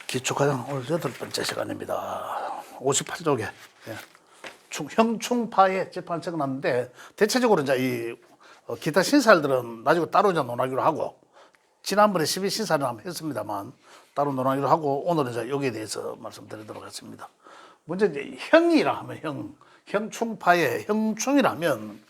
기초과정 오늘 8번째 시간입니다. 58쪽에 형충파의 재판을 적어놨는데 대체적으로 이제 이 기타 신사들은 나중에 따로 이제 논하기로 하고 지난번에 12신사를 한번 했습니다만 따로 논하기로 하고 오늘은 이제 여기에 대해서 말씀드리도록 하겠습니다. 먼저 이제 형이라 하면 형충파의 형충이라면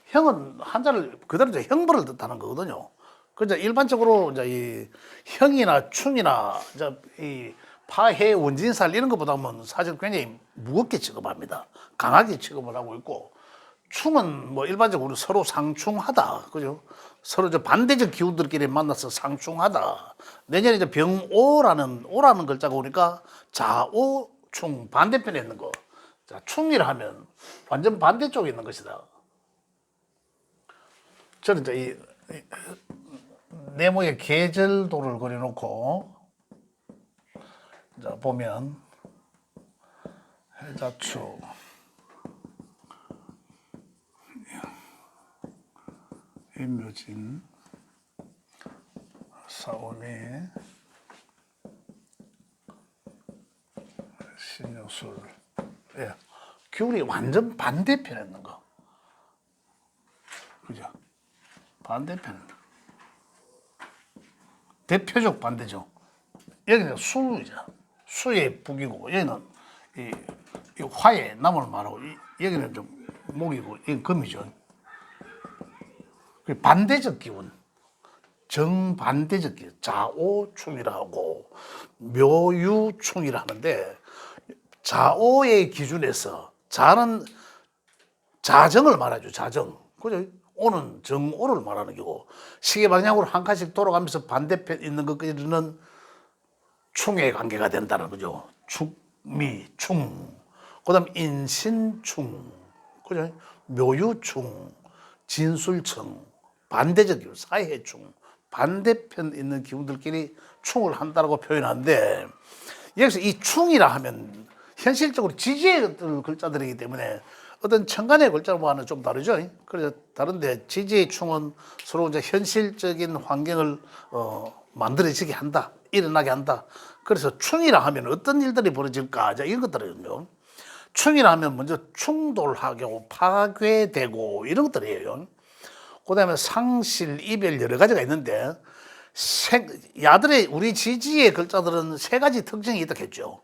형은 한자를 그대로 이제 형벌을 뜻하는 거거든요. 그러니까 일반적으로 이제 이 형이나 충이나 이제 이 파해 원진살 이런 것보다는 사실 굉장히 무겁게 취급합니다. 강하게 취급을 하고 있고 충은 뭐 일반적으로 서로 상충하다, 그죠? 서로 저 반대적 기운들끼리 만나서 상충하다. 내년에 이제 병오라는 오라는 글자가 오니까 자오충 반대편에 있는 거. 자, 충이라 하면 완전 반대쪽에 있는 것이다. 저는 이제 이 네모에 계절도를 그려놓고 자 보면 해자축 임묘진 사오미 신유술 기운이 완전 반대편에 있는 거, 그죠? 반대편 대표적 반대죠. 여기는 수이죠. 수의 북이고 여기는 이 화의 남을 말하고 여기는 좀 목이고 이건 금이죠. 반대적 기운, 정반대적 기운, 자오충이라고 묘유충이라 하는데 자오의 기준에서 자는 자정을 말하죠. 자정, 그죠? 오는 정오를 말하는 거고 시계 방향으로 한 칸씩 돌아가면서 반대편 있는 것까지는 충의 관계가 된다는 거죠. 축미충, 그다음 인신충, 그죠? 묘유충, 진술충, 반대적 기운, 사해충, 반대편 있는 기운들끼리 충을 한다고 표현하는데 여기서 이 충이라 하면 현실적으로 지지의 글자들이기 때문에 어떤 천간의 글자와는 좀 다르죠. 그래서 다른데 지지의 충은 서로 이제 현실적인 환경을 만들어지게 한다, 일어나게 한다. 그래서 충이라 하면 어떤 일들이 벌어질까? 이런 것들이거든요. 충이라 하면 먼저 충돌하고 파괴되고 이런 것들이에요. 그다음에 상실, 이별 여러 가지가 있는데 야들의 우리 지지의 글자들은 세 가지 특징이 있다 했죠.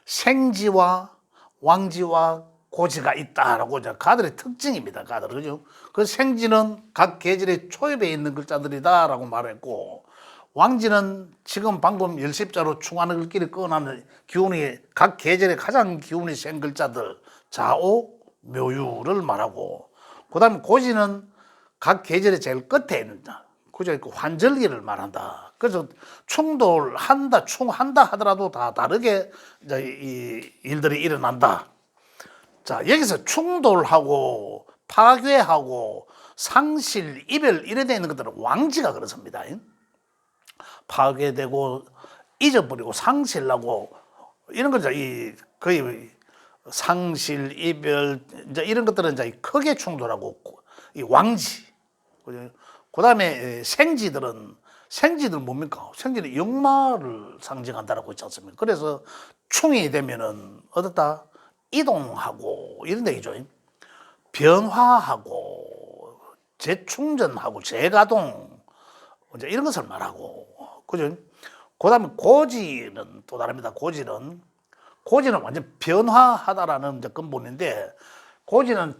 생지와 왕지와 고지가 있다라고 가들의 특징입니다. 가들, 그죠? 그 생지는 각 계절의 초입에 있는 글자들이다라고 말했고, 왕지는 지금 방금 열십자로 충하는 글끼리 꺼내는 기운이 각 계절의 가장 기운이 센 글자들 자오, 묘유를 말하고, 그다음에 고지는 각 계절의 제일 끝에 있는 그죠? 그 환절기를 말한다. 그래서 충돌한다, 충한다 하더라도 다 다르게 이제 이 일들이 일어난다. 자, 여기서 충돌하고 파괴하고 상실, 이별 이래 되는 것들은 왕지가 그렇습니다. 파괴되고 잊어버리고 상실하고 이런 거죠. 이 거의 상실, 이별 이제 이런 것들은 이제 크게 충돌하고 이 왕지. 그다음에 생지들은 뭡니까? 생지는 역마를 상징한다라고 있지 않습니까? 그래서 충이 되면은 어떻다? 이동하고 이런 얘기죠. 변화하고 재충전하고 재가동 이제 이런 것을 말하고, 그죠? 그다음에 고지는 또 다릅니다. 고지는 완전 변화하다라는 이제 근본인데 고지는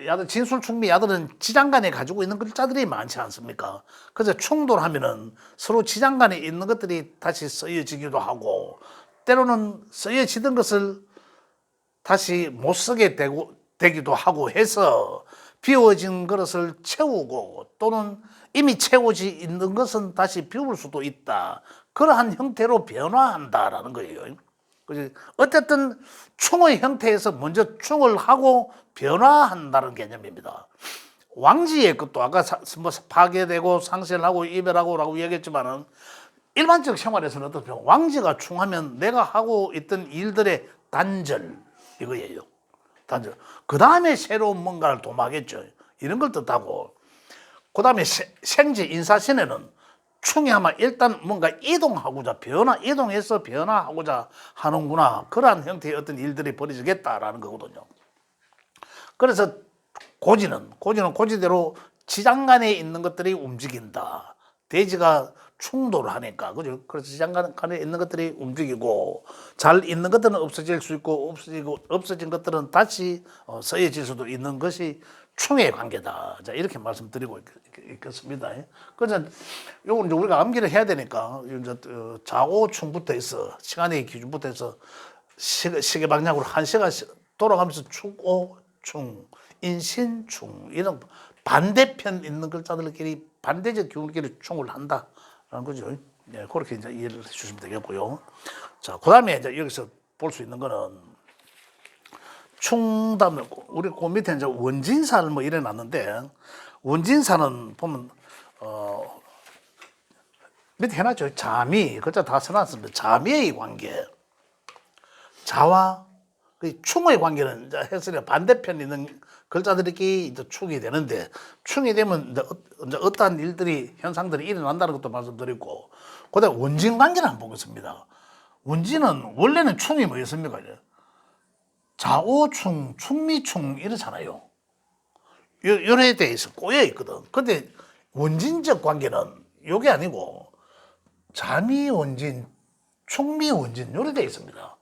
야들 진술충미 야들은 지장간에 가지고 있는 글자들이 많지 않습니까? 그래서 충돌하면은 서로 지장간에 있는 것들이 다시 쓰여지기도 하고 때로는 쓰여지던 것을 다시 못 쓰게 되기도 하고 해서 비워진 그릇을 채우고 또는 이미 채워져 있는 것은 다시 비울 수도 있다. 그러한 형태로 변화한다라는 거예요. 어쨌든 충의 형태에서 먼저 충을 하고 변화한다는 개념입니다. 왕지의 것도 아까 뭐 파괴되고 상실하고 이별하고라고 얘기했지만은 일반적 생활에서는 어떻게 왕지가 충하면 내가 하고 있던 일들의 단절 이거예요. 단절. 그 다음에 새로운 뭔가를 도모하겠죠. 이런 걸 뜻하고 그 다음에 생지 인사신에는 충이 하면 일단 뭔가 이동하고자 이동해서 변화하고자 하는구나. 그러한 형태의 어떤 일들이 벌어지겠다라는 거거든요. 그래서 고지는 고지대로 지장간에 있는 것들이 움직인다. 대지가 충돌을 하니까, 그죠? 그래서 지장간에 있는 것들이 움직이고, 잘 있는 것들은 없어질 수 있고, 없어진 것들은 다시 서해질 수도 있는 것이 충의 관계다. 자, 이렇게 말씀드리고 있겠습니다. 그래서 요건 이제 우리가 암기를 해야 되니까, 이제 좌오충부터 해서, 시간의 기준부터 해서 시계 방향으로 한 시간 돌아가면서 축오충, 인신충, 이런 반대편 있는 글자들끼리 반대적 기운끼리 충을 한다라는 거죠. 예, 그렇게 이제 이해를 해주시면 되겠고요. 자, 그 다음에 이제 여기서 볼 수 있는 거는 충다음에 우리 그 밑에 이제 원진사를 뭐 이래 놨는데, 원진사는 보면 밑에 해놨죠. 자미, 글자 다 써놨습니다. 자미의 관계, 자와 그 충의 관계는 이제 해설이 반대편 있는 글자들이 이제 충이 되는데, 충이 되면 이제 어떠한 일들이 현상들이 일어난다는 것도 말씀드리고, 그다음 원진 관계를 한번 보겠습니다. 원진은 원래는 충이 뭐였습니까? 좌오충, 충미충 이렇잖아요. 요래 돼 있어, 꼬여 있거든. 근데 원진적 관계는 요게 아니고 자미원진, 충미원진 요래 돼 있습니다.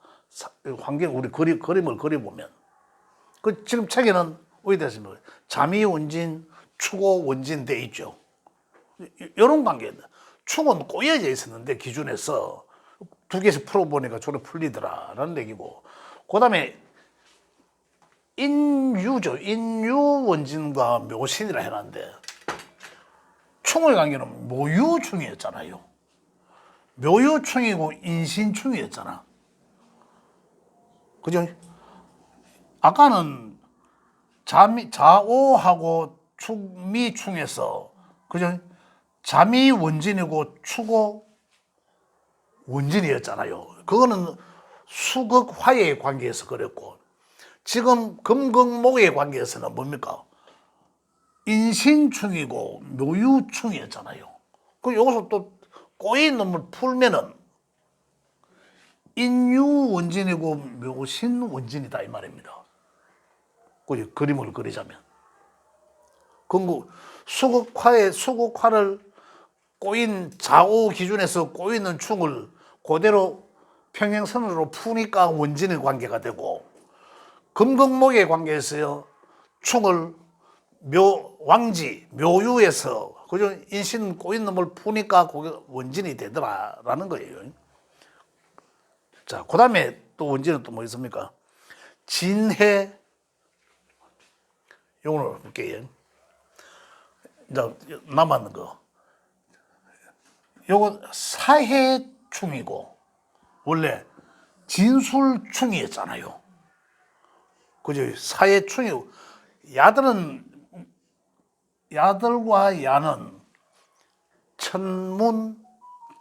환경 우리 그림을 그려보면 그 지금 책에는 어디 됐습니까? 자미원진, 축오원진 돼 있죠. 이런 관계입니다. 축은 꼬여져 있었는데 기준에서 두 개씩 풀어보니까 저로 풀리더라라는 얘기고, 그 다음에 인유죠. 인유원진과 묘신이라 해놨는데, 충의 관계는 묘유충이었잖아요. 묘유충이고 인신충이었잖아. 그죠? 아까는 자오하고 축미충에서, 그죠? 자미원진이고 축오원진이었잖아요. 그거는 수극화의 관계에서 그랬고, 지금 금극목의 관계에서는 뭡니까? 인신충이고 묘유충이었잖아요. 그 여기서 또 꼬인 놈을 풀면은 인유원진이고 묘신원진이다 이 말입니다. 그 그림을 그리자면, 그 수극화를 꼬인 좌우 기준에서 꼬이는 충을 그대로 평행선으로 푸니까 원진의 관계가 되고, 금극목의 관계에서요 충을 왕지 묘유에서, 그죠? 인신 꼬인 놈을 푸니까 그게 원진이 되더라라는 거예요. 자, 그 다음에 또 원진은 또 뭐 있습니까? 진해, 요거를 볼게요. 이제 남았는 거, 요거 사해충이고 원래 진술충이었잖아요. 그죠? 사해충이, 야들과 야는 천문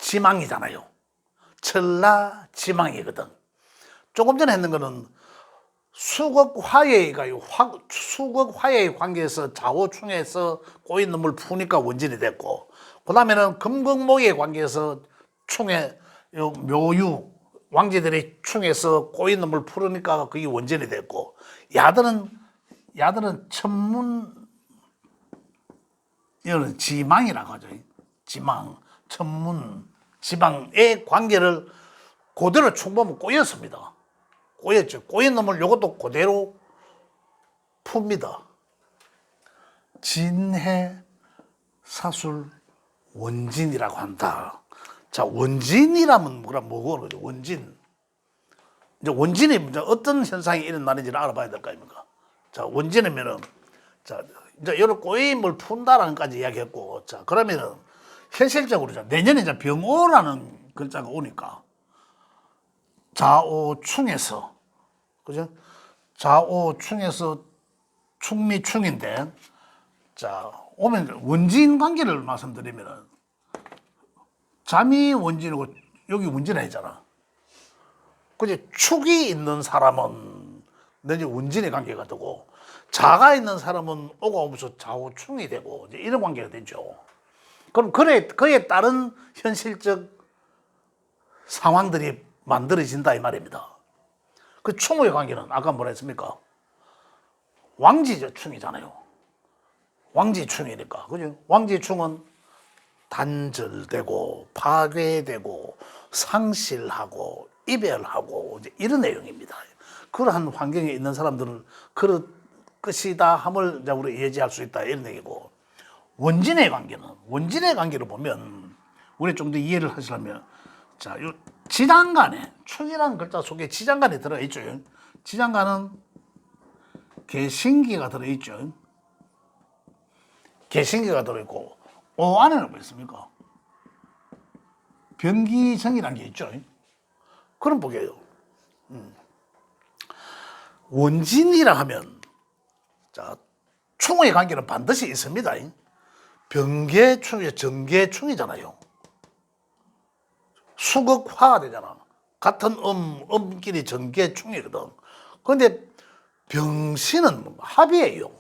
지망이잖아요. 천라 지망이거든. 조금 전에 했는 거는 수극화해가요. 수극화해의 관계에서 좌우충에서 꼬인 놈을 푸니까 원진이 됐고, 그 다음에는 금극목의 관계에서 충의 묘유, 왕제들이 충에서 꼬인 놈을 풀으니까 그게 원진이 됐고, 야들은 천문, 이거는 지망이라고 하죠. 지망, 천문, 지방의 관계를 그대로 충보면 꼬였습니다. 꼬였죠. 꼬인 놈을 요것도 그대로 풉니다. 진해, 사술, 원진이라고 한다. 자, 원진이라면 뭐고 그러죠? 원진. 이제 원진이 이제 어떤 현상이 일어나는지를 알아봐야 될 거 아닙니까? 자, 원진이면은, 자, 이제 이런 꼬임을 푼다라는 까지 이야기했고, 자, 그러면은 현실적으로 내년에 이제 병오라는 글자가 오니까 좌오충에서, 그죠? 좌오충에서 충미충인데, 자, 오면 원진 관계를 말씀드리면은 자미 원진이고 여기 원진이 있잖아. 그지? 축이 있는 사람은 내지 원진의 관계가 되고, 자가 있는 사람은 오가 오면서 좌우충이 되고, 이제 이런 관계가 되죠. 그럼 그에 따른 현실적 상황들이 만들어진다 이 말입니다. 그 충의 관계는 아까 뭐라 했습니까? 왕지충이잖아요. 왕지충이니까. 그죠? 왕지충은 단절되고 파괴되고 상실하고 이별하고 이제 이런 내용입니다. 그러한 환경에 있는 사람들은 그럴 것이다 함을 이제 우리 예지할 수 있다 이런 얘기고, 원진의 관계를 보면 우리 좀 더 이해를 하시려면, 자, 요 지장간에, 충이라는 글자 속에 지장간이 들어있죠. 지장간은 개신기가 들어있죠. 개신기가 들어있고, 오 안에는 뭐 있습니까? 변기정이라는 게 있죠. 그럼 보게요. 원진이라 하면, 자, 충의 관계는 반드시 있습니다. 변계충이 정계충이잖아요. 수극화가 되잖아. 같은 음끼리 정계충이거든. 그런데 병신은 합이에요.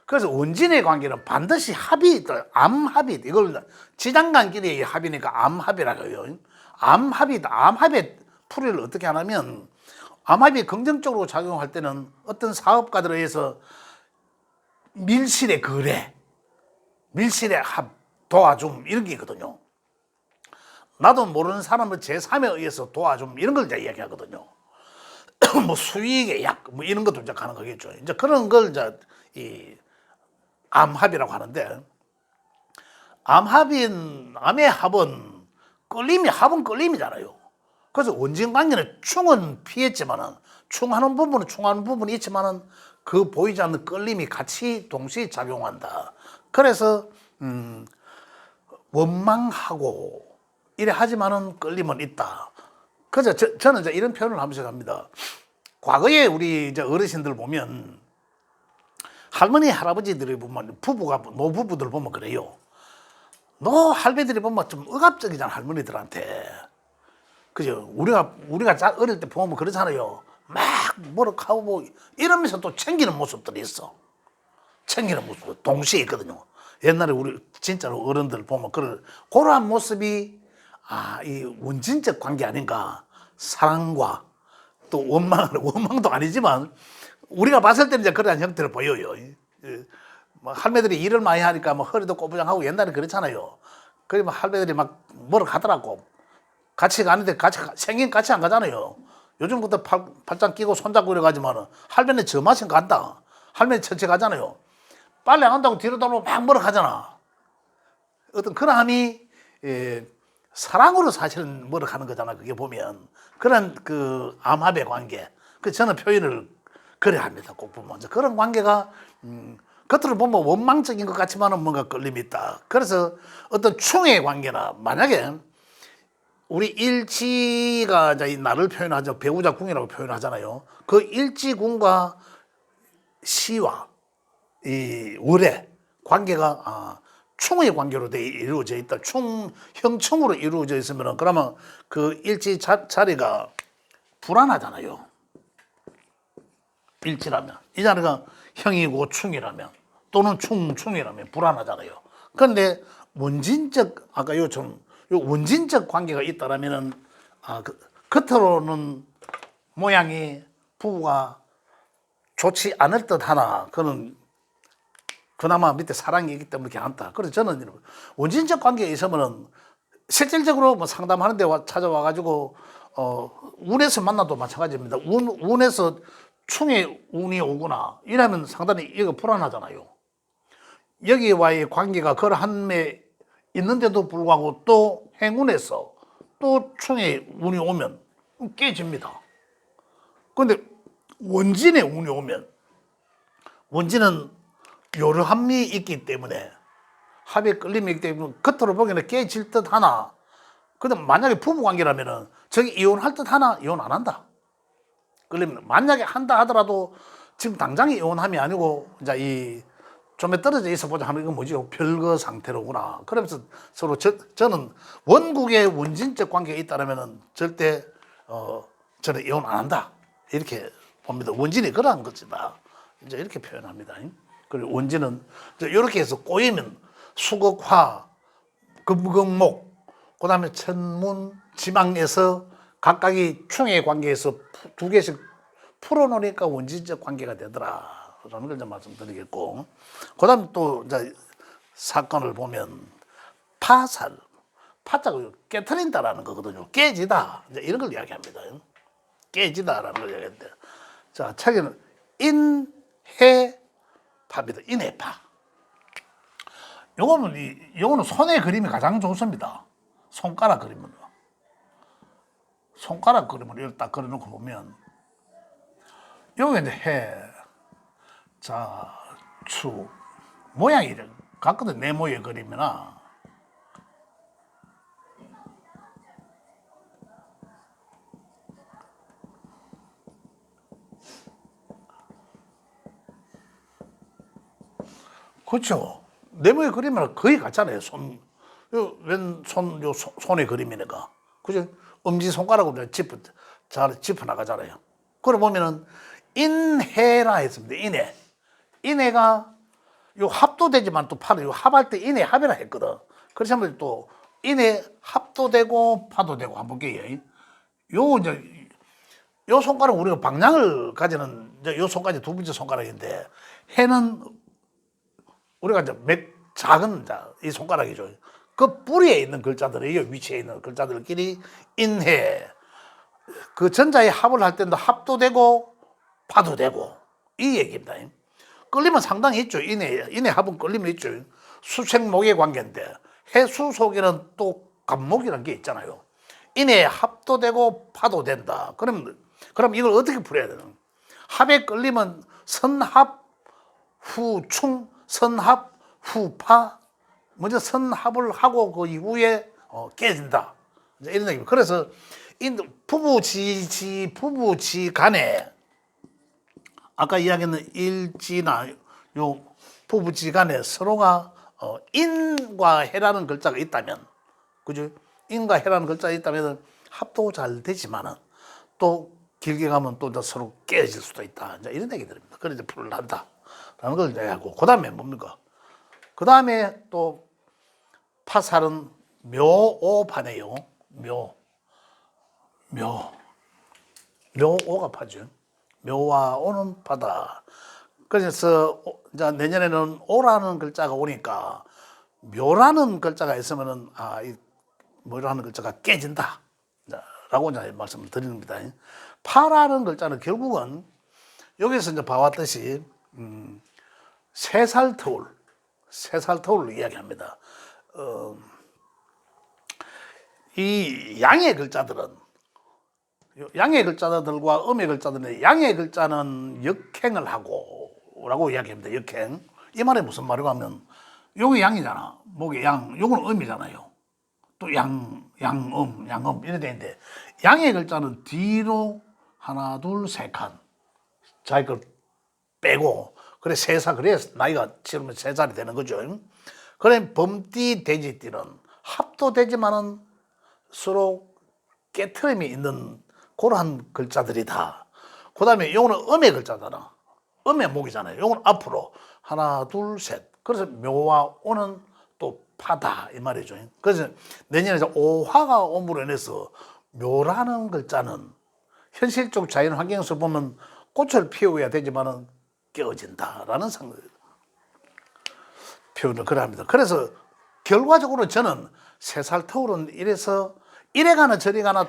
그래서 원진의 관계는 반드시 합이 있다. 암합이, 이걸 지장간끼리의 합이니까 암합이라고 해요. 암합이다. 암합의 풀이를 어떻게 하냐면, 암합이 긍정적으로 작용할 때는 어떤 사업가들에 의해서 밀실의 거래, 밀실의 합, 도와줌 이런 게 있거든요. 나도 모르는 사람을 제3에 의해서 도와줌 이런 걸 이제 이야기하거든요. 뭐 수익의 약, 뭐 이런 것도 이제 가는 거겠죠. 이제 그런 걸 이제 이 암합이라고 하는데, 암의 합은 합은 끌림이잖아요. 그래서 원진 관계는 충은 피했지만은, 충하는 부분이 있지만은 그 보이지 않는 끌림이 같이 동시에 작용한다. 그래서 원망하고 이래 하지만은 끌림은 있다. 그래서 저는 이제 이런 표현을 하면서 합니다. 과거에 우리 이제 어르신들 보면, 할머니 할아버지들이 보면 노부부들 보면 그래요. 할배들이 보면 좀 억압적이잖아, 할머니들한테. 그죠? 우리가 어릴 때 보면 그러잖아요. 막 뭐라 하고 뭐 이러면서 또 챙기는 모습들이 있어. 챙기는 모습 동시에 있거든요. 옛날에 우리 진짜로 어른들 보면 그러한 모습이 이 원진적 관계 아닌가. 사랑과 또 원망도 아니지만 우리가 봤을 때는 이제 그런 형태를 보여요. 뭐 할매들이 일을 많이 하니까 뭐 허리도 꼬부장하고 옛날에 그렇잖아요. 그러면 할매들이 막 뭐라 하더라고. 같이 가는데 생긴 같이 안 가잖아요. 요즘부터 팔짱 끼고 손잡고 이래가지만은 할매는 저 마신 간다. 할매는 천천히 가잖아요. 빨리 안 간다고 뒤로 돌아오고 막 뭐라 하잖아. 어떤 그러함이 사랑으로 사실은 뭐라 하는 거잖아. 그게 보면 그런 그 암합의 관계. 그 저는 표현을 그래 합니다. 꼭 보면 그런 관계가 겉으로 보면 원망적인 것 같지만은 뭔가 끌림이 있다. 그래서 어떤 충의 관계나 만약에 우리 일지가 이제 나를 표현하죠. 배우자 궁이라고 표현하잖아요. 그 일지궁과 시와 이 월의 관계가 충의 관계로 이루어져 있다. 형충으로 이루어져 있으면 그러면 그 일지 자리가 불안하잖아요. 일지라면 이 자리가 형이고 충이라면 또는 충이라면 불안하잖아요. 그런데 원진적 아까 요즘 원진적 관계가 있다라면은 겉으로는 모양이 부부가 좋지 않을 듯하나 그는 그나마 밑에 사랑이 있기 때문에 괜찮다. 그래서 저는 원진적 관계에 있으면은 실질적으로 뭐 상담하는데 찾아와 가지고 운에서 만나도 마찬가지입니다. 운에서 충의 운이 오거나 이러면 상당히 이거 불안하잖아요. 여기와의 관계가 그러한에 있는데도 불구하고 또 행운에서 또 충의 운이 오면 깨집니다. 그런데 원진의 운이 오면 원진은 요르함이 있기 때문에 합의 끌림이 있기 때문에 겉으로 보기에는 깨질 듯 하나, 근데 만약에 부부관계라면은 저기 이혼할 듯 하나 이혼 안 한다. 끌리면 만약에 한다 하더라도 지금 당장에 이혼함이 아니고 이제 이 좀에 떨어져 있어 보자 하는 건 뭐지? 별거 상태로구나. 그러면서 서로 저는 원국의 원진적 관계가 있다면은 절대 저는 이혼 안 한다. 이렇게 봅니다. 원진이 그러한 것이다. 이제 이렇게 표현합니다. 그리고 원진은 이렇게 해서 꼬이면 수극화, 금극목, 그 다음에 천문, 지망에서 각각이 충의 관계에서 두 개씩 풀어놓으니까 원진적 관계가 되더라. 라는 걸 좀 말씀드리겠고. 그 다음에 또 이제 사건을 보면 파살, 파자가 깨트린다라는 거거든요. 깨지다. 이제 이런 걸 이야기합니다. 깨지다라는 걸 이야기하는데. 자, 책에는 인해파입니다. 인해파. 요거는 손의 그림이 가장 좋습니다. 손가락 그림은. 손가락 그림을 이렇게 딱 그려놓고 보면, 요게 이제 해, 자, 축, 모양이 같거든. 네모의 그림이나. 그렇죠. 네모의 그림이랑 거의 같잖아요. 손의 그림이니까. 그죠? 엄지손가락으로 짚어 나가잖아요. 그걸 보면은, 인해라 했습니다. 인해. 인해가, 요 합도 되지만 또 파도, 요 합할 때 인해 합이라 했거든. 그래서 한번 또, 인해 합도 되고, 파도 되고, 한번 볼게요. 요 손가락 우리가 방향을 가지는, 요 손까지 두 번째 손가락인데, 해는 우리가 이제 작은 이 손가락이죠. 그 뿌리에 있는 글자들이에요. 위치에 있는 글자들끼리 인해. 그 전자의 합을 할 때도 합도 되고 파도 되고 이 얘기입니다. 끌림은 상당히 있죠. 인해 합은 끌림이 있죠. 수색목의 관계인데 해수 속에는 또 간목이라는 게 있잖아요. 인해 합도 되고 파도 된다. 그럼 이걸 어떻게 풀어야 되는? 합의 끌림은 선합 후충, 선합 후파. 먼저 선합을 하고 그 이후에 깨진다. 이런 얘기입니다. 그래서 부부지 간에 아까 이야기했는 일지나 요 부부지 간에 서로가 인과 해라는 글자가 있다면, 그죠? 인과 해라는 글자가 있다면 합도 잘 되지만은 또 길게 가면 또 서로 깨질 수도 있다. 이런 얘기들입니다. 그래서 풀을 한다라는 걸 이야기하고, 그 다음에 뭡니까? 그 다음에 또 파살은 묘오파네요. 묘오가 파죠. 묘와 오는 파다. 그래서 이제 내년에는 오라는 글자가 오니까 묘라는 글자가 있으면은 이 뭐라는 글자가 깨진다. 라고 이제 말씀을 드립니다. 파라는 글자는 결국은 여기서 이제 봐왔듯이 새살터울을 이야기합니다. 이 양의 글자들과 음의 글자들은 양의 글자는 역행을 하고라고 이야기합니다. 역행. 이 말이 무슨 말이고 하면 요게 양이잖아. 목이 양, 요거는 음이잖아요. 또 양음 이래 되는데 양의 글자는 뒤로 하나, 둘, 세 칸. 자기 걸 빼고 그래 그래 나이가 지르면 3살이 되는 거죠. 그래 범띠 돼지띠는 합도 되지만은 서로 깨트림이 있는 그러한 글자들이다. 그 다음에 요거는 음의 글자잖아. 음의 목이잖아요. 요거는 앞으로 하나, 둘, 셋. 그래서 묘와 오는 또 파다 이 말이죠. 그래서 내년에 오화가 옴으로 인해서 묘라는 글자는 현실적 자연 환경에서 보면 꽃을 피워야 되지만은 깨어진다라는 표현을 그러합니다. 그래서 결과적으로 저는 새살터울은 이래가나 저래가나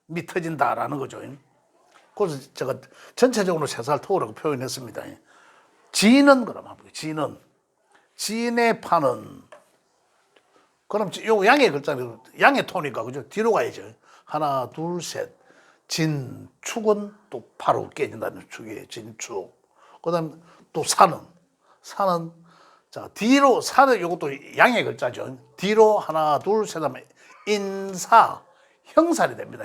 미터진다라는 거죠. 그래서 제가 전체적으로 새살터울이라고 표현했습니다. 지는 그러면 지인의 파는 그럼 요 양의 글자는 양의 토니까 그죠? 뒤로 가야죠. 하나, 둘, 셋. 진축은 또 파로 깨진다는 축이에요. 진축. 그다음 또 산은 자 뒤로 산은 이것도 양의 글자죠. 뒤로 하나, 둘, 셋 하면 인사 형살이 됩니다.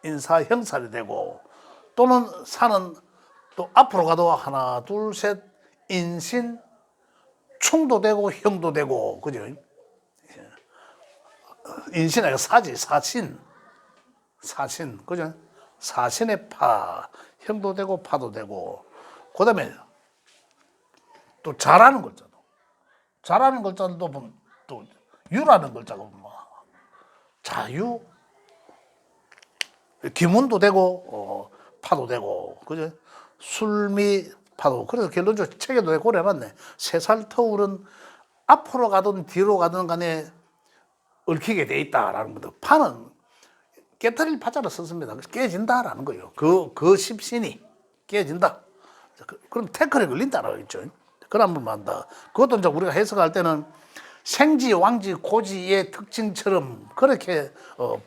인사 형살이 되고 또는 산은 또 앞으로 가도 하나, 둘, 셋 인신 충도 되고 형도 되고 그죠? 인신이 아니라 사신 그죠? 사신의 파 형도 되고 파도 되고 그다음에 또 잘하는 글자도 자라는 글자도 보면 또 유라는 글자가 뭐 자유, 기문도 되고 파도 되고 그죠? 술미 파도. 그래서 결론적으로 책에도 내가 고려해봤네. 3살 터울은 앞으로 가든 뒤로 가든 간에 얽히게 돼 있다라는 거죠. 파는 깨트릴 파자를 썼습니다. 깨진다라는 거예요. 그 십신이 깨진다. 그럼 태클에 걸린다라고 했죠. 그런 말만 한다. 그것도 이제 우리가 해석할 때는 생지, 왕지, 고지의 특징처럼 그렇게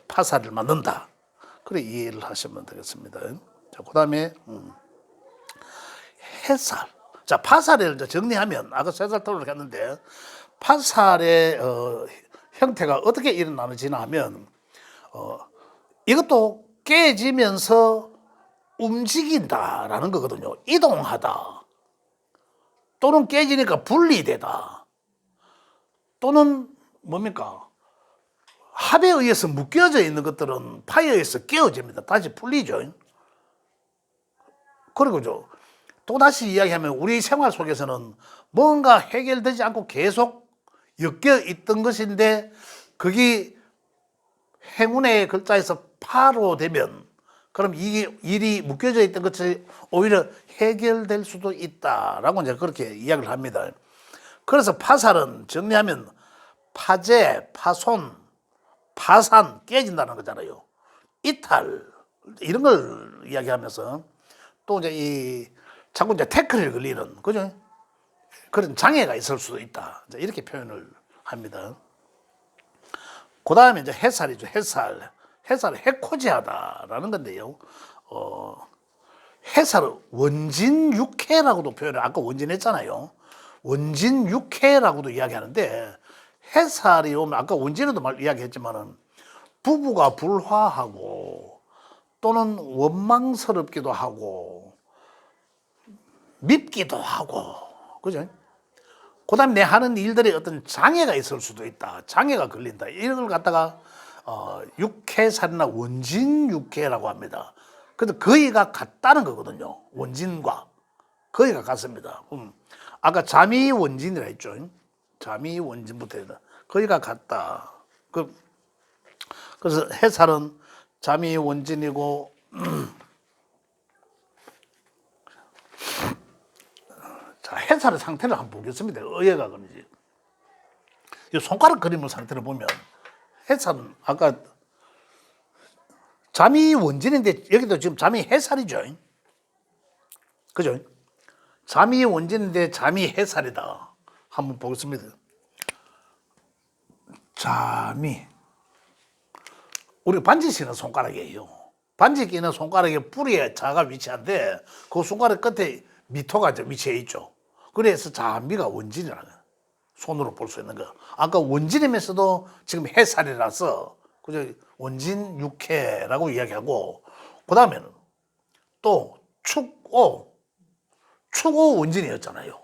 파사를 만든다. 그래 이해를 하시면 되겠습니다. 자, 그다음에 해살. 자, 파살을 이제 정리하면 아까 3살 토론을 했는데 파살의 형태가 어떻게 일어나는지나 하면 이것도 깨지면서 움직인다라는 거거든요. 이동하다. 또는 깨지니까 분리되다. 또는 뭡니까? 합에 의해서 묶여져 있는 것들은 파에 의해서 깨어집니다. 다시 풀리죠. 그리고 또다시 이야기하면 우리 생활 속에서는 뭔가 해결되지 않고 계속 엮여 있던 것인데 그게 행운의 글자에서 파로 되면 그럼 이게 일이 묶여져 있던 것이 오히려 해결될 수도 있다라고 이제 그렇게 이야기를 합니다. 그래서 파살은 정리하면 파재, 파손, 파산, 깨진다는 거잖아요. 이탈 이런 걸 이야기하면서 또 이제 자꾸 이제 태클을 걸리는 그죠? 그런 장애가 있을 수도 있다. 이렇게 표현을 합니다. 그 다음에 이제 해살이죠. 해살. 해살은 해코지하다라는 건데요. 해살은 원진육해라고도 표현을 아까 원진했잖아요. 원진육해라고도 이야기하는데 해살이 오면 아까 원진에도 이야기했지만은 부부가 불화하고 또는 원망스럽기도 하고 밉기도 하고 그죠? 그 다음에 내 하는 일들이 어떤 장애가 있을 수도 있다. 장애가 걸린다. 이런 걸 갖다가 육해살이나 원진육해라고 합니다. 그래서 거의가 같다는 거거든요. 원진과 거의가 같습니다. 아까 자미원진이라 했죠. 자미원진부터 해서 거의가 같다. 그래서 해살은 자미원진이고 자, 해살의 상태를 한번 보겠습니다. 어디가 그런지. 이 손가락 그림의 상태를 보면 해살은 아까 잠이 원진인데 여기도 지금 잠이 해살이죠. 그죠? 잠이 원진인데 잠이 해살이다. 한번 보겠습니다. 잠이 우리 반지 쓰는 손가락이에요. 반지 끼는 손가락의 뿌리에 자가 위치한데 그 손가락 끝에 미토가 위치해 있죠. 그래서 자미가 원진이라는 거예요. 손으로 볼 수 있는 거. 아까 원진이면서도 지금 해살이라서 그죠? 원진 육해라고 이야기하고 그 다음에는 또 축오 원진이었잖아요.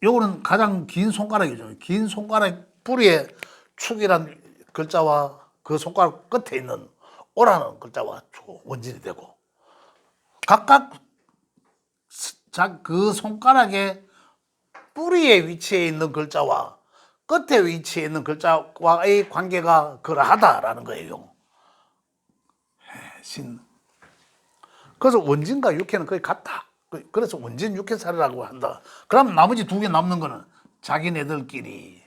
요거는 가장 긴 손가락이죠. 긴 손가락 뿌리에 축이란 글자와 그 손가락 끝에 있는 오라는 글자와 원진이 되고 각각 그 손가락의 뿌리에 위치해 있는 글자와 끝에 위치해 있는 글자와의 관계가 그러하다라는 거예요. 그래서 원진과 육해는 거의 같다. 그래서 원진 육해살이라고 한다. 그럼 나머지 2개 남는 거는 자기네들끼리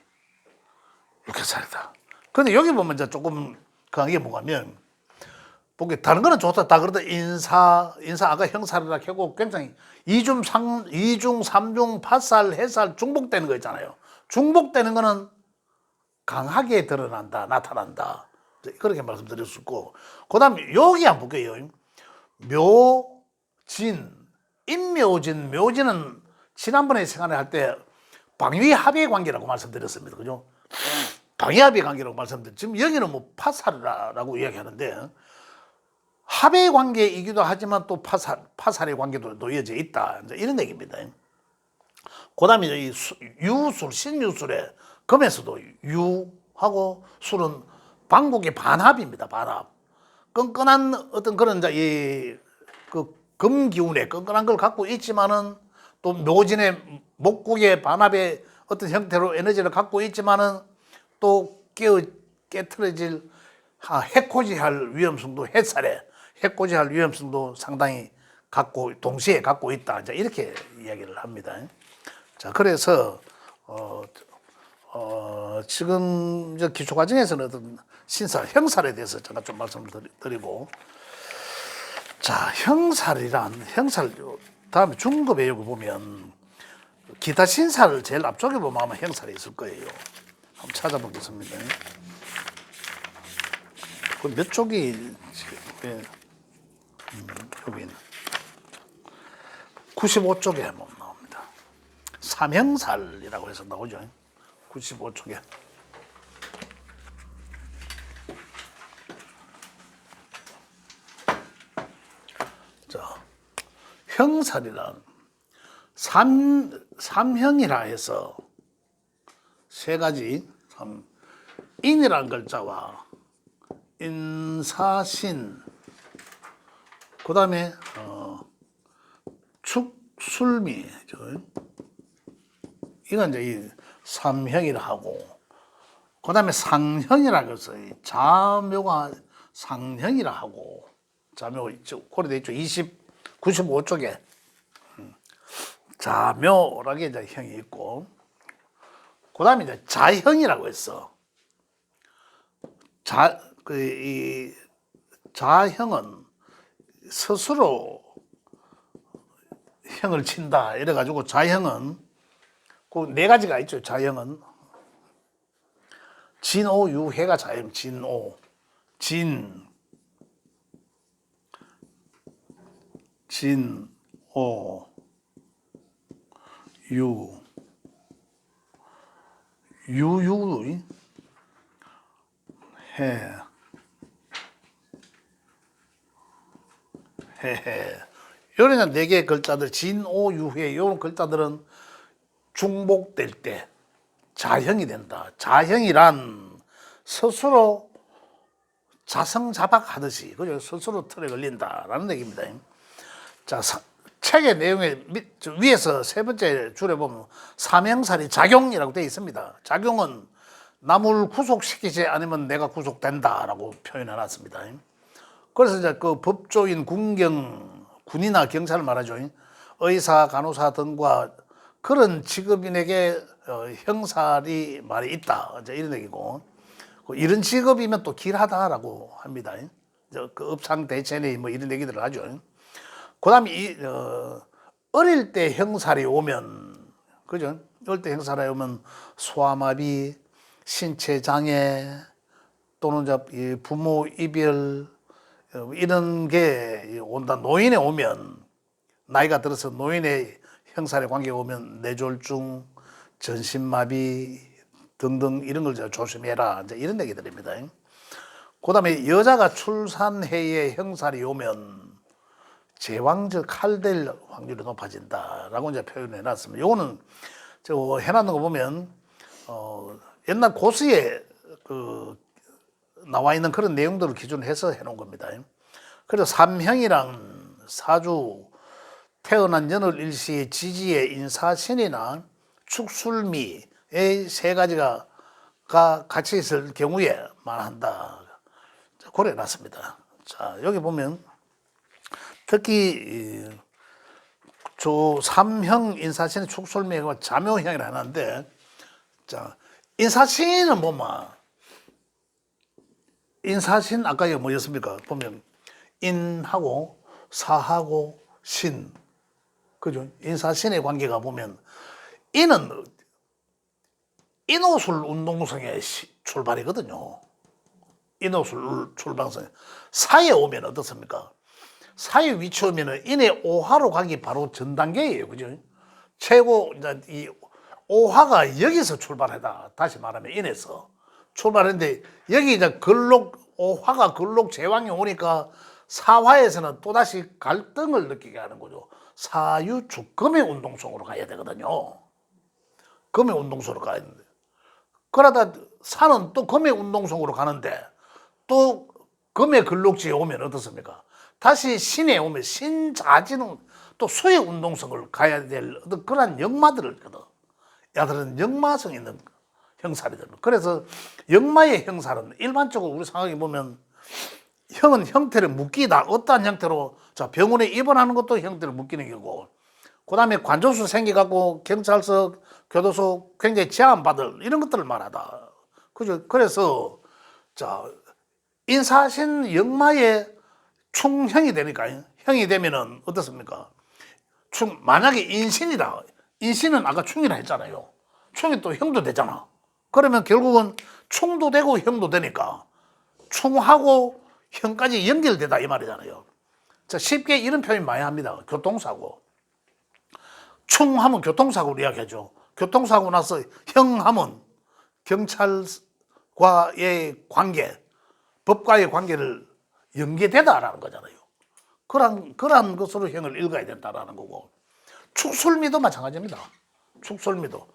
육해살이다. 그런데 여기 보면 이제 조금 그한 게 뭐냐면 보기 다른 거는 좋다. 다 그러다 인사 아까 형살이라 하고 굉장히 이중, 삼중, 파살, 해살, 중복되는 거 있잖아요. 중복되는 거는 강하게 드러난다, 나타난다. 그렇게 말씀드릴 수 있고. 그 다음에 여기 한번 볼게요. 묘진, 인묘진, 묘진은 지난번에 시간에 할 때 방위합의 관계라고 말씀드렸습니다. 그죠? 방위합의 관계라고 말씀드렸죠. 지금 여기는 뭐 파살이라고 이야기하는데 합의 관계이기도 하지만 또 파살의 관계도 놓여져 있다. 이런 얘기입니다. 그 다음에 이 유술, 신유술에 금에서도 유하고 술은 방국의 반합입니다. 반합. 끈끈한 어떤 그런 그 금 기운에 끈끈한 걸 갖고 있지만은 또 묘진의 목국의 반합의 어떤 형태로 에너지를 갖고 있지만은 또 깨트려질 해코지할 위험성도 해코지할 위험성도 상당히 동시에 갖고 있다. 이제 이렇게 이야기를 합니다. 자, 그래서 지금 이제 기초 과정에서는 어떤 형살에 대해서 제가 좀 말씀을 드리고, 자, 형살 다음에 중급 외우고 보면 기타 신사를 제일 앞쪽에 보면 아마 형살이 있을 거예요. 한번 찾아보겠습니다. 그 몇 쪽이 여기 95쪽에 한번 나옵니다. 삼형살이라고 해서 나오죠. 95쪽에. 자, 형살이란 삼형이라 해서 세 가지, 인이라는 글자와 인사신, 그 다음에 축술미, 이건 이제 이 삼형이라 하고, 그 다음에 상형이라 해서 자묘가 상형이라 하고, 자묘 고려되어 있죠. 95쪽에 자묘라고 이제 형이 있고, 그 다음에 이제 자형이라고 했어. 자형은 스스로 형을 친다. 이래가지고 자형은 그 네 가지가 있죠. 자형은 진오 유해가 자형. 진오 진오 유유 해 이런 네 개의 글자들, 진오유해 이런 글자들은 중복될 때 자형이 된다. 자형이란 스스로 자성자박하듯이, 그죠? 스스로 틀에 걸린다라는 얘기입니다. 자, 책의 내용에 위에서 세 번째 줄에 보면 삼형살이 작용이라고 되어 있습니다. 작용은 남을 구속시키지 않으면 내가 구속된다라고 표현해 놨습니다. 그래서 이제 그 법조인, 군이나 경찰을 말하죠. 의사, 간호사 등과 그런 직업인에게 형살이 말이 있다. 이제 이런 얘기고, 이런 직업이면 또 길하다라고 합니다. 그 업상 대체니 뭐 이런 얘기들을 하죠. 그 다음에 어릴 때 형살이 오면, 그죠? 어릴 때 형살이 오면 소아마비, 신체장애, 또는 부모 이별, 이런 게 온다. 노인에 오면, 나이가 들어서 노인의 형살의 관계가 오면 뇌졸중, 전신마비 등등 이런 걸 조심해라. 이제 이런 얘기들입니다. 그 다음에 여자가 출산해에 형살이 오면 제왕적 칼될 확률이 높아진다라고 이제 표현해 놨습니다. 요거는 해놨는 거 보면, 옛날 고스에 나와 있는 그런 내용들을 기준으로 해서 해놓은 겁니다. 그래서 삼형이랑 사주, 태어난 연월 일시의 지지의 인사신이나 축술미의 세 가지가 같이 있을 경우에만 한다. 고려해놨습니다. 자, 여기 보면 특히 삼형 인사신의 축술미가 자묘형이라 하는데, 자, 인사신은 뭐만? 인사신 아까 이거 뭐였습니까? 보면 인하고 사하고 신, 그죠? 인사신의 관계가 보면 인은 인호술 운동성의 출발이거든요. 인호술 출발성. 사에 오면 어떻습니까? 사에 위치 오면은 인의 오화로 가기 바로 전 단계예요, 그죠? 최고 이제 이 오화가 여기서 출발하다. 다시 말하면 인에서 출발했는데, 여기 이제 오화가 근록 제왕이 오니까 사화에서는 또다시 갈등을 느끼게 하는 거죠. 사유축, 금의 운동성으로 가야 되거든요. 금의 운동성으로 가야 되는데, 그러다 사는 또 금의 운동성으로 가는데, 또 금의 근록지에 오면 어떻습니까? 다시 신에 오면 신자지는 또 수의 운동성을 가야 될 어떤 그러한 역마들을 거든. 야들은 역마성 있는 형살이 됩니다. 그래서 역마의 형살은 일반적으로 우리 생각해 보면 형은 형태를 묶이다. 어떠한 형태로 자 병원에 입원하는 것도 형태를 묶이는 거고, 그 다음에 관조수 생겨갖고 경찰서, 교도소 굉장히 제한받을 이런 것들을 말하다. 그죠? 그래서 자 인사신 역마의 충형이 되니까 형이 되면은 어떻습니까? 만약에 인신이다. 인신은 아까 충이라 했잖아요. 충이 또 형도 되잖아. 그러면 결국은 충도 되고 형도 되니까 충하고 형까지 연결되다 이 말이잖아요. 자, 쉽게 이런 표현 많이 합니다. 교통사고. 충하면 교통사고를 이야기하죠. 교통사고 나서 형하면 경찰과의 관계, 법과의 관계를 연계되다라는 거잖아요. 그러한 것으로 형을 읽어야 된다라는 거고, 축술미도 마찬가지입니다. 축술미도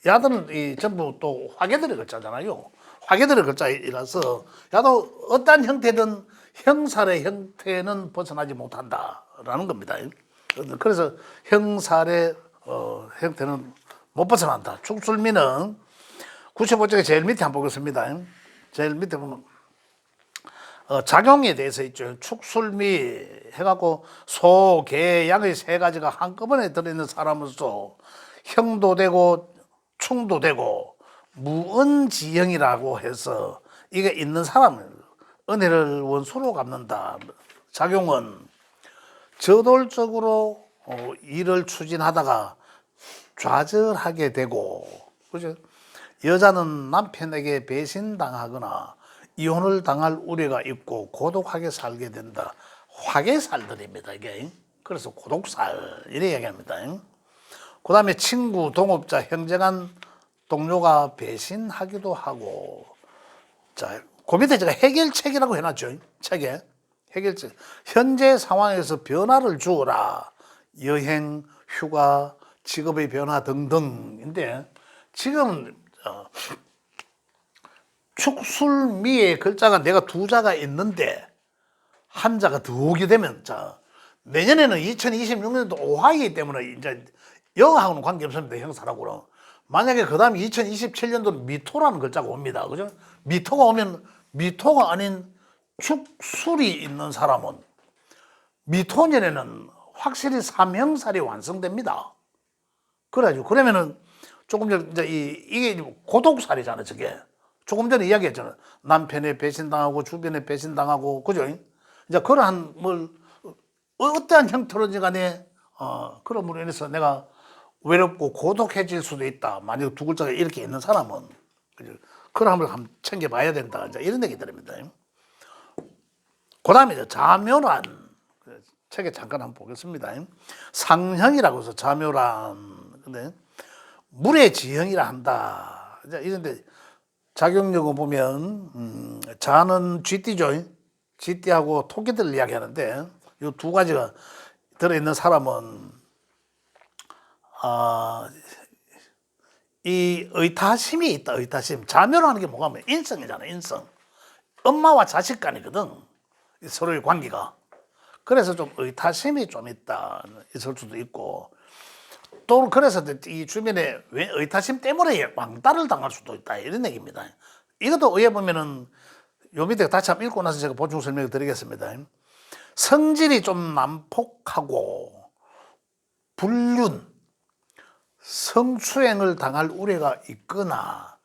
야들은 전부 또 화계들의 글자잖아요. 화계들의 글자이라서 야도 어떠한 형태든 형살의 형태는 벗어나지 못한다라는 겁니다. 그래서 형살의 형태는 못 벗어난다. 축술미는 95쪽에 제일 밑에 한번 보겠습니다. 제일 밑에 보면 작용에 대해서 있죠. 축술미 해갖고 소, 개, 양의 세 가지가 한꺼번에 들어있는 사람으로서 형도 되고 충도 되고 무은지형이라고 해서 이게 있는 사람은 은혜를 원수로 갚는다. 작용은 저돌적으로 일을 추진하다가 좌절하게 되고, 그죠? 여자는 남편에게 배신당하거나 이혼을 당할 우려가 있고 고독하게 살게 된다. 화계살들입니다, 이게. 그래서 고독살 이렇게 얘기합니다. 그 다음에 친구, 동업자, 형제간 동료가 배신하기도 하고. 자, 그 밑에 제가 해결책이라고 해놨죠. 책에 해결책. 현재 상황에서 변화를 주어라. 여행, 휴가, 직업의 변화 등등인데, 지금 축술미의 글자가 내가 두 자가 있는데 한 자가 더 오게 되면, 자 내년에는 2026년도 오하이기 때문에 이제 영하고는 관계 없습니다. 형사라고는. 만약에 그 다음 2027년도는 미토라는 글자가 옵니다. 그죠? 미토가 오면 미토가 아닌 축술이 있는 사람은 미토년에는 확실히 삼형살이 완성됩니다. 그래가지고 그러면은 조금 전 이제 이게 고독살이잖아요. 저게 조금 전에 이야기했잖아요. 남편에 배신당하고 주변에 배신당하고, 그죠? 이제 그러한 뭘 어떠한 형태로든 간에 그럼으로 인해서 내가 외롭고 고독해질 수도 있다. 만약 두 글자가 이렇게 있는 사람은, 그죠? 그럼을 한번 챙겨봐야 된다. 이제 이런 얘기들입니다. 그 다음에 이제 자묘란 책에 잠깐 한번 보겠습니다. 상형이라고 해서 자묘란, 근데 물의 지형이라 한다. 이제 이런데 작용력을 보면 자는 쥐띠죠. 쥐띠하고 토끼들 이야기하는데 이 두 가지가 들어있는 사람은 이 의타심이 있다. 의타심. 자묘라는 게 뭐가 하면 인성이잖아. 인성. 엄마와 자식 간이거든. 서로의 관계가. 그래서 좀 의타심이 좀 있다. 있을 수도 있고, 또 그래서 이 주변에 의타심 때문에 왕따를 당할 수도 있다. 이런 얘기입니다. 이것도 의에 보면은 요 밑에 다시 한번 읽고 나서 제가 보충 설명을 드리겠습니다. 성질이 좀 난폭하고 불륜, 성추행을 당할 우려가 있거나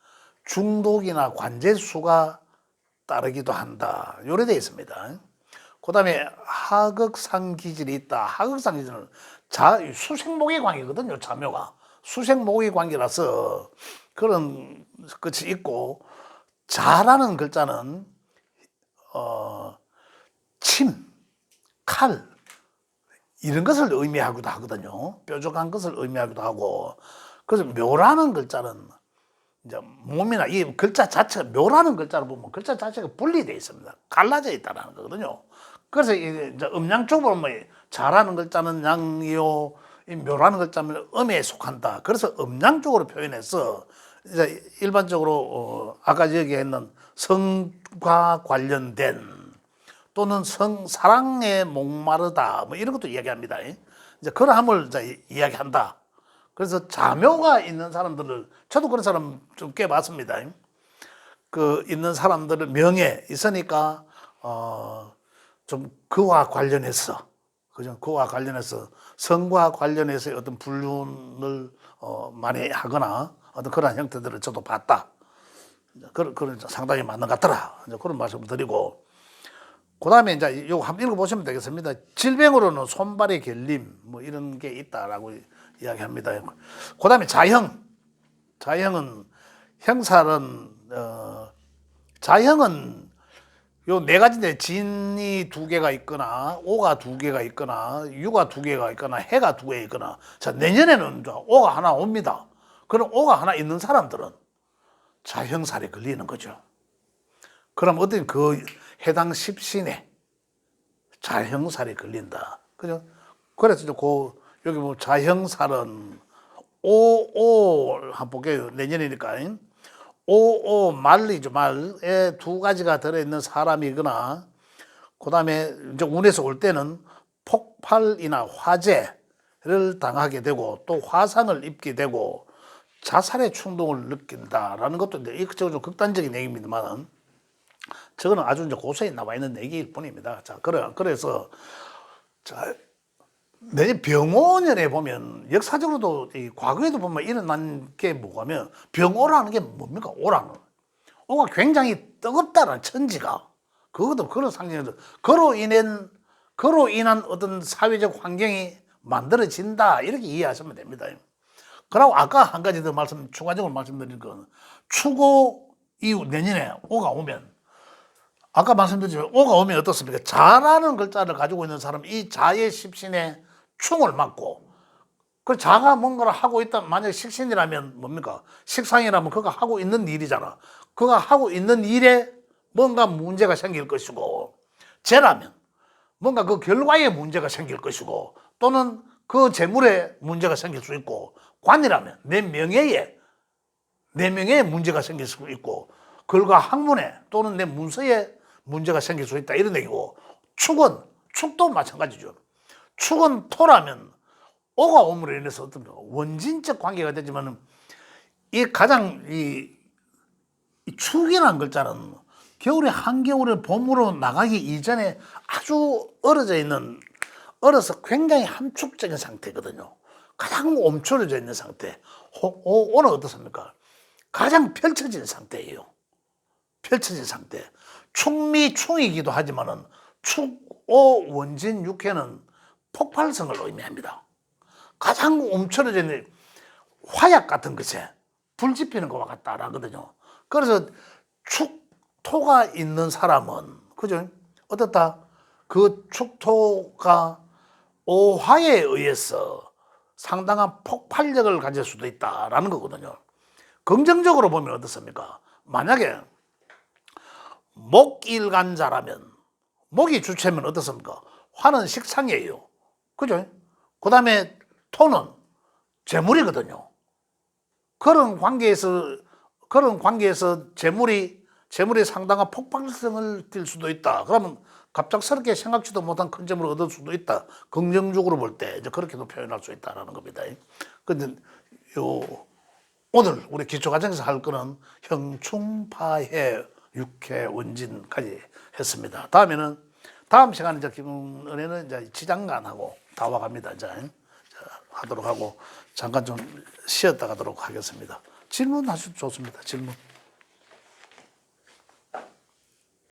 중독이나 관제수가 따르기도 한다. 요래 되어 있습니다. 그 다음에 하극상 기질이 있다. 하극상 기질은 수생목의 관계거든요. 자묘가 수생목의 관계라서 그런 것이 있고, 자라는 글자는 침, 칼 이런 것을 의미하기도 하거든요. 뾰족한 것을 의미하기도 하고. 그래서 묘라는 글자는 이제 몸이나 이 글자 자체가, 묘라는 글자를 보면 글자 자체가 분리되어 있습니다. 갈라져 있다는 거거든요. 그래서 이제 음양 쪽으로 보면 자라는 글자는 양이요, 이 묘라는 글자는 음에 속한다. 그래서 음양 쪽으로 표현해서 이제 일반적으로 아까 얘기했는 성과 관련된 또는 사랑에 목마르다 뭐 이런 것도 이야기합니다. 이제 그러함을 이제 이야기한다. 그래서 자묘가 있는 사람들을 저도 그런 사람 좀 꽤 봤습니다. 그 있는 사람들을 명예 있으니까 좀 그와 관련해서 그죠? 그와 관련해서 성과 관련해서 어떤 불륜을 많이 하거나 어떤 그런 형태들을 저도 봤다. 그런 상당히 맞는 것 같더라. 이제 그런 말씀을 드리고 그다음에 이제 요거 한번 읽어보시면 되겠습니다. 질병으로는 손발의 결림 뭐 이런 게 있다라고 이야기합니다. 그다음에 자형은 형살은 자형은 요 네 가지인데 진이 두 개가 있거나 오가 두 개가 있거나 유가 두 개가 있거나 해가 두 개 있거나 자 내년에는 오가 하나 옵니다. 그럼 오가 하나 있는 사람들은 자형살에 걸리는 거죠. 그럼 어떤 그 해당 십신에 자형살에 걸린다. 그죠? 그래서 이제 여기 뭐 자형살은 오오 한번 볼게요. 내년이니까 오오 말이죠. 말에 두 가지가 들어있는 사람이거나 그다음에 이제 운에서 올 때는 폭발이나 화재를 당하게 되고 또 화상을 입게 되고 자살의 충동을 느낀다라는 것도 이제 좀 극단적인 얘기입니다만은 저거는 아주 이제 고스에 나와 있는 얘기일 뿐입니다. 자, 그래서 자, 내년 병오년에 보면 역사적으로도 과거에도 보면 일어난 게 뭐냐면 병오라는 게 뭡니까? 오라는 오가 굉장히 뜨겁다는 천지가 그것도 그런 상징에서 그로 인한 어떤 사회적 환경이 만들어진다 이렇게 이해하시면 됩니다. 그리고 아까 한 가지 더 추가적으로 말씀드린 건 추고 이후 내년에 오가 오면 아까 말씀드렸지만 오가 오면 어떻습니까? 자라는 글자를 가지고 있는 사람 이 자의 십신에 충을 맞고 그 자가 뭔가를 하고 있다 만약에 식신이라면 뭡니까? 식상이라면 그가 하고 있는 일이잖아. 그가 하고 있는 일에 뭔가 문제가 생길 것이고 재라면 뭔가 그 결과에 문제가 생길 것이고 또는 그 재물에 문제가 생길 수 있고 관이라면 내 명예에 문제가 생길 수 있고 글과 학문에 또는 내 문서에 문제가 생길 수 있다 이런 얘기고 축도 마찬가지죠. 축은 토라면 오가 오므로 인해서 어떤 원진적 관계가 되지만 이 가장 이 축이라는 글자는 겨울에 한겨울에 봄으로 나가기 이전에 아주 얼어서 굉장히 함축적인 상태거든요. 가장 옴초려져 있는 상태. 오는 어떻습니까? 가장 펼쳐진 상태예요. 펼쳐진 상태. 충이기도 하지만은 축오 원진 육해는 폭발성을 의미합니다. 가장 움츠러져 있는 화약 같은 것에 불 지피는 것과 같다라거든요. 그래서 축토가 있는 사람은 그죠? 어떻다? 그 축토가 오화에 의해서 상당한 폭발력을 가질 수도 있다라는 거거든요. 긍정적으로 보면 어떻습니까? 만약에 목일간자라면 목이 주체면 어떻습니까? 화는 식상이에요. 그죠? 그 다음에 토는 재물이거든요. 그런 관계에서 재물이 상당한 폭발성을 띌 수도 있다. 그러면 갑작스럽게 생각지도 못한 큰 재물을 얻을 수도 있다. 긍정적으로 볼 때 이제 그렇게도 표현할 수 있다라는 겁니다. 근데 오늘 우리 기초과정에서 할 거는 형충파해 육해 원진까지 했습니다. 다음 시간에 이제 김은혜는 이제 지장간하고 다와갑니다. 이제 하도록 하고 잠깐 좀 쉬었다 가도록 하겠습니다. 질문하셔도 좋습니다. 질문.